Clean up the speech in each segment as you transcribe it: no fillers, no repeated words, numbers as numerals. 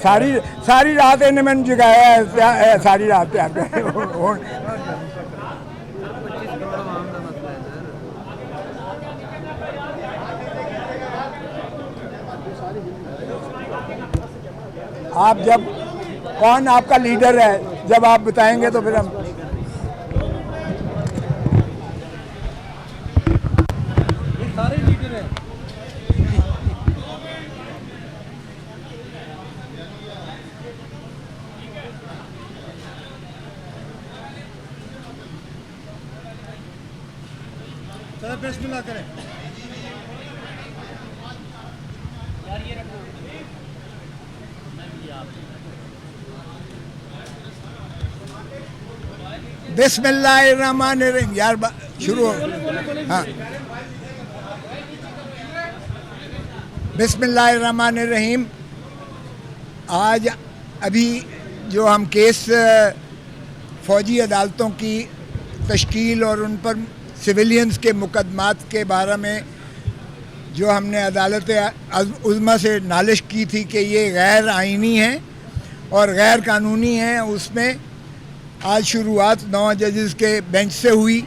ساری رات انہیں میں جگایا ہے، ساری رات پیار کرے آپ جب کون آپ کا لیڈر ہے جب آپ بتائیں گے تو پھر ہم سارے لیڈر ہیں. چلو بسم اللہ کریں. بسم اللہ الرحمن الرحیم. یار شروع ہو. ہاں بسم اللہ الرحمن الرحیم. آج ابھی جو ہم کیس فوجی عدالتوں کی تشکیل اور ان پر سویلینز کے مقدمات کے بارے میں جو ہم نے عدالت عظمیٰ سے نالش کی تھی کہ یہ غیر آئینی ہیں اور غیر قانونی ہیں، اس میں آج شروعات 9 ججز کے بینچ سے ہوئی.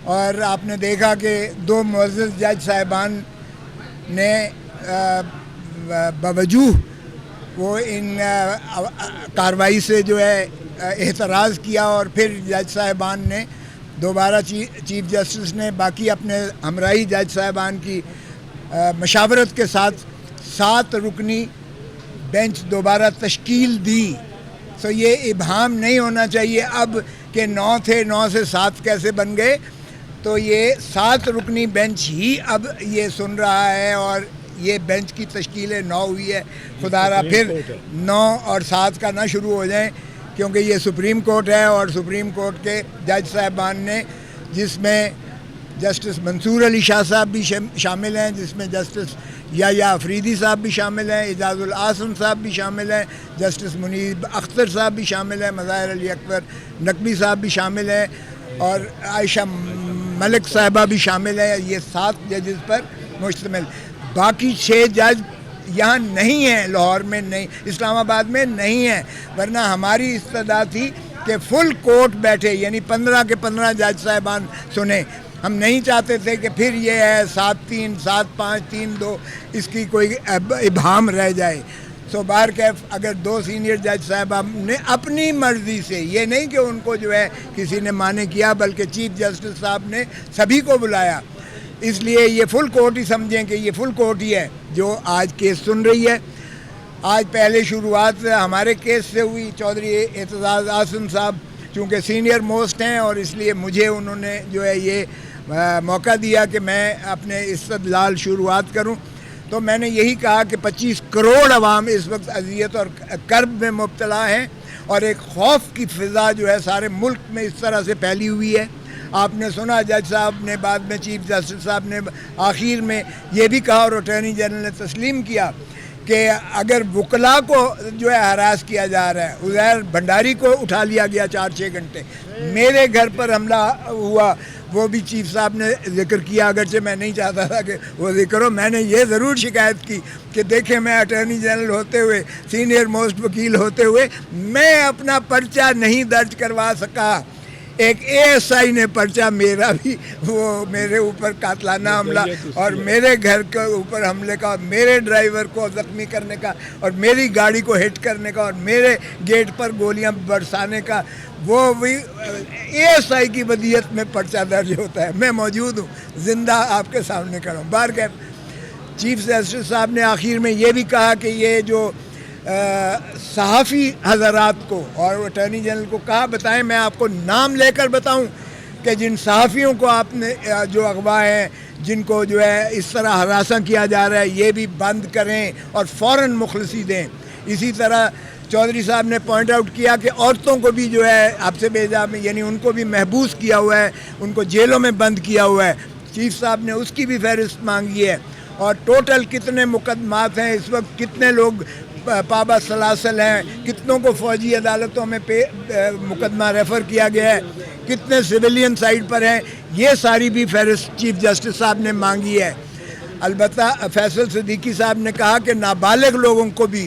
اور آپ نے دیکھا کہ 2 معزز جج صاحبان نے باوجود وہ ان کارروائی سے جو ہے اعتراض کیا، اور پھر جج صاحبان نے دوبارہ چیف جسٹس نے باقی اپنے ہمراہی جج صاحبان کی مشاورت کے ساتھ 7 رکنی بینچ دوبارہ تشکیل دی. تو یہ ابہام نہیں ہونا چاہیے اب کہ 9 تھے، 9 سے 7 کیسے بن گئے. تو یہ 7 رکنی بینچ ہی اب یہ سن رہا ہے، اور یہ بینچ کی تشکیل 9 ہوئی ہے. خدا را پھر 9 اور 7 کا نہ شروع ہو جائیں، کیونکہ یہ سپریم کورٹ ہے، اور سپریم کورٹ کے جج صاحبان نے، جس میں جسٹس منصور علی شاہ صاحب بھی شامل ہیں، جس میں جسٹس یحییٰ افریدی صاحب بھی شامل ہیں، اعجاز الحسن صاحب بھی شامل ہیں، جسٹس منیب اختر صاحب بھی شامل ہیں، مظاہر علی اکبر نقوی صاحب بھی شامل ہیں، اور عائشہ ملک صاحبہ بھی شامل ہیں. یہ 7 ججز پر مشتمل. باقی 6 جج یہاں نہیں ہیں، لاہور میں نہیں، اسلام آباد میں نہیں ہیں، ورنہ ہماری استدعا تھی کہ فل کورٹ بیٹھے، یعنی 15 کے 15 جج صاحبان سنیں. ہم نہیں چاہتے تھے کہ پھر یہ ہے 7-3 7-5 3-2 اس کی کوئی ابہام رہ جائے. سو بہرکیف اگر 2 سینئر جج صاحبان نے اپنی مرضی سے، یہ نہیں کہ ان کو جو ہے کسی نے مانے کیا، بلکہ چیف جسٹس صاحب نے سبھی کو بلایا، اس لیے یہ فل کورٹ ہی سمجھیں کہ یہ فل کورٹ ہی ہے جو آج کیس سن رہی ہے. آج پہلے شروعات ہمارے کیس سے ہوئی. چودھری اعتزاز احسن صاحب چونکہ سینئر موسٹ ہیں، اور اس لیے مجھے انہوں نے جو ہے یہ موقع دیا کہ میں اپنے استدلال شروعات کروں. تو میں نے یہی کہا کہ 25 کروڑ عوام اس وقت اذیت اور کرب میں مبتلا ہیں، اور ایک خوف کی فضا جو ہے سارے ملک میں اس طرح سے پھیلی ہوئی ہے. آپ نے سنا جج صاحب نے بعد میں، چیف جسٹس صاحب نے آخر میں یہ بھی کہا، اور اٹارنی جنرل نے تسلیم کیا کہ اگر وکلاء کو جو ہے ہراس کیا جا رہا ہے، عزیر بھنڈاری کو اٹھا لیا گیا 4-6 گھنٹے، میرے گھر پر حملہ ہوا، وہ بھی چیف صاحب نے ذکر کیا، اگرچہ میں نہیں چاہتا تھا کہ وہ ذکر ہو. میں نے یہ ضرور شکایت کی کہ دیکھیں میں اٹارنی جنرل ہوتے ہوئے، سینئر موسٹ وکیل ہوتے ہوئے، میں اپنا پرچہ نہیں درج کروا سکا. ایک اے ایس آئی نے پرچہ میرا بھی، وہ میرے اوپر قاتلانہ حملہ اور میرے گھر کے اوپر حملے کا، اور میرے ڈرائیور کو زخمی کرنے کا، اور میری گاڑی کو ہٹ کرنے کا، اور میرے گیٹ پر گولیاں برسانے کا، وہ بھی اے ایس آئی کی ودیت میں پرچہ درج ہوتا ہے. میں موجود ہوں، زندہ آپ کے سامنے کھڑا ہوں. بہرکیف چیف جسٹس صاحب نے آخر میں یہ بھی کہا کہ یہ جو صحافی حضرات کو اور اٹارنی جنرل کو کہا، بتائیں میں آپ کو نام لے کر بتاؤں کہ جن صحافیوں کو آپ نے جو اغوا ہیں، جن کو جو ہے اس طرح ہراساں کیا جا رہا ہے، یہ بھی بند کریں اور فوراً مخلصی دیں. اسی طرح چودھری صاحب نے پوائنٹ آؤٹ کیا کہ عورتوں کو بھی جو ہے آپ سے بھیجا، یعنی ان کو بھی محبوس کیا ہوا ہے، ان کو جیلوں میں بند کیا ہوا ہے. چیف صاحب نے اس کی بھی فہرست مانگی ہے، اور ٹوٹل کتنے مقدمات ہیں اس وقت، کتنے لوگ پابا سلاسل ہیں، کتنوں کو فوجی عدالتوں میں مقدمہ ریفر کیا گیا ہے، کتنے سویلین سائڈ پر ہیں، یہ ساری بھی فہرست چیف جسٹس صاحب نے مانگی ہے. البتہ فیصل صدیقی صاحب نے کہا کہ نابالغ لوگوں کو بھی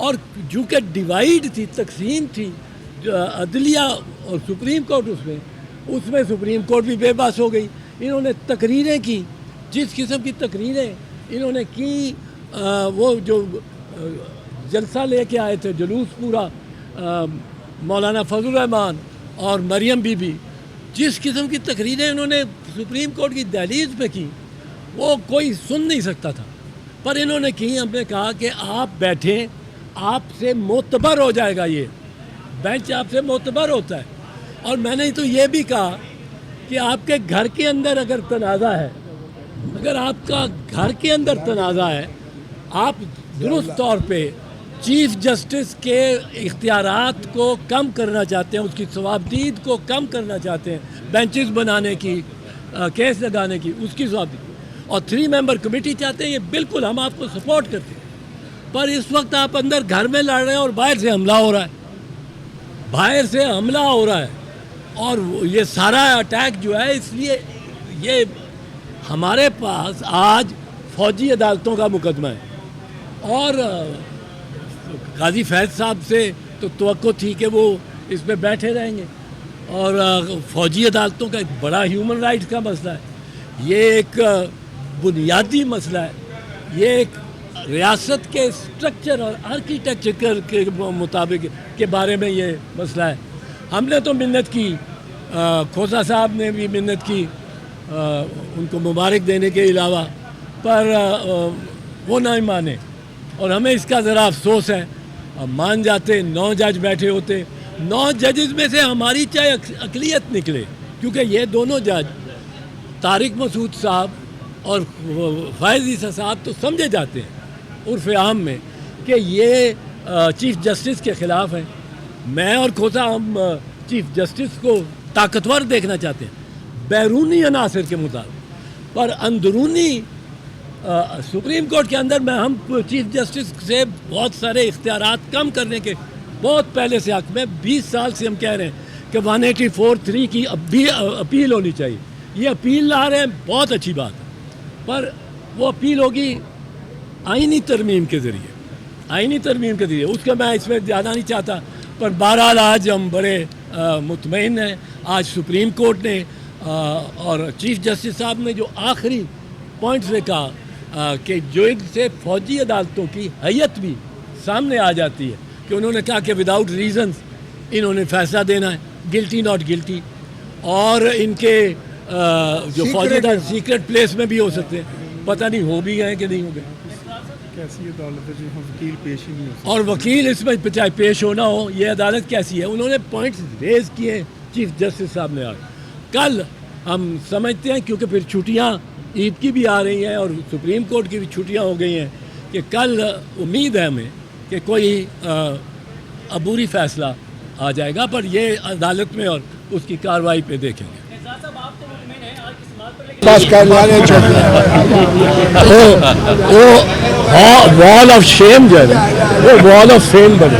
اور چونکہ ڈیوائڈ تھی، تقسیم تھی عدلیہ اور سپریم کورٹ، اس میں سپریم کورٹ بھی بے بس ہو گئی. انہوں نے تقریریں کی، جس قسم کی تقریریں انہوں نے کی، وہ جو جلسہ لے کے آئے تھے، جلوس پورا مولانا فضل الرحمان اور مریم بی بی، جس قسم کی تقریریں انہوں نے سپریم کورٹ کی دہلیز پہ کی وہ کوئی سن نہیں سکتا تھا، پر انہوں نے کی. ہم نے کہا کہ آپ بیٹھیں، آپ سے معتبر ہو جائے گا، یہ بینچ آپ سے معتبر ہوتا ہے. اور میں نے تو یہ بھی کہا کہ آپ کے گھر کے اندر اگر تنازع ہے، اگر آپ کا گھر کے اندر تنازع ہے، آپ درست طور پہ چیف جسٹس کے اختیارات کو کم کرنا چاہتے ہیں، اس کی ثوابدید کو کم کرنا چاہتے ہیں، بینچز بنانے کی، کیس لگانے کی، اس کی ثوابدید، اور 3 ممبر کمیٹی چاہتے ہیں، یہ بالکل ہم آپ کو سپورٹ کرتے ہیں. پر اس وقت آپ اندر گھر میں لڑ رہے ہیں اور باہر سے حملہ ہو رہا ہے، باہر سے حملہ ہو رہا ہے. اور یہ سارا اٹیک جو ہے، اس لیے یہ ہمارے پاس آج فوجی عدالتوں کا مقدمہ ہے، اور قاضی فیض صاحب سے تو توقع تھی کہ وہ اس پہ بیٹھے رہیں گے، اور فوجی عدالتوں کا ایک بڑا ہیومن رائٹس کا مسئلہ ہے، یہ ایک بنیادی مسئلہ ہے، یہ ایک ریاست کے اسٹرکچر اور آرکیٹیکچر کے مطابق کے بارے میں یہ مسئلہ ہے. ہم نے تو منت کی، کھوسا صاحب نے بھی منت کی ان کو مبارک دینے کے علاوہ، پر وہ نہیں مانے، اور ہمیں اس کا ذرا افسوس ہے. مان جاتے، 9 جج بیٹھے ہوتے، 9 ججز میں سے ہماری چاہے اقلیت نکلے، کیونکہ یہ دونوں جج طارق مسعود صاحب اور فائز عیسیٰ صاحب تو سمجھے جاتے ہیں عرف عام میں کہ یہ چیف جسٹس کے خلاف ہیں. میں اور کھوسا ہم چیف جسٹس کو طاقتور دیکھنا چاہتے ہیں بیرونی عناصر کے مطابق، پر اندرونی سپریم کورٹ کے اندر میں ہم چیف جسٹس سے بہت سارے اختیارات کم کرنے کے بہت پہلے سے حق میں 20 سال سے ہم کہہ رہے ہیں کہ 184(3) کی اب بھی اپیل ہونی چاہیے. یہ اپیل لا رہے ہیں، بہت اچھی بات ہے، پر وہ اپیل ہوگی آئینی ترمیم کے ذریعے، آئینی ترمیم کے ذریعے. اس کا میں اس میں جانا نہیں چاہتا، پر بہرحال آج ہم بڑے مطمئن ہیں. آج سپریم کورٹ نے اور چیف جسٹس صاحب نے جو آخری پوائنٹ سے کہا کہ جو ان سے فوجی عدالتوں کی حیت بھی سامنے آ جاتی ہے، کہ انہوں نے کہا کہ وداؤٹ ریزنز انہوں نے فیصلہ دینا ہے، گلٹی ناٹ گلٹی، اور ان کے جو فوجی عدالت سیکرٹ پلیس میں بھی ہو سکتے ہیں، پتہ نہیں ہو بھی گئے کہ نہیں ہو گئے. کیسی عدالت ہے جہاں وکیل پیش ہی نہیں ہو سکتا، اور وکیل اس میں چاہے پیش ہونا ہو، یہ عدالت کیسی ہے. انہوں نے پوائنٹس ریز کیے چیف جسٹس صاحب نے. آج کل ہم سمجھتے ہیں، کیونکہ پھر چھٹیاں عید کی بھی آ رہی ہیں اور سپریم کورٹ کی بھی چھٹیاں ہو گئی ہیں، کہ کل امید ہے ہمیں کہ کوئی عبوری فیصلہ آ جائے گا، پر یہ عدالت میں اور اس کی کارروائی پہ دیکھیں گے. وہ وال آف شیم جو ہے وہ وال آف فیم بنے.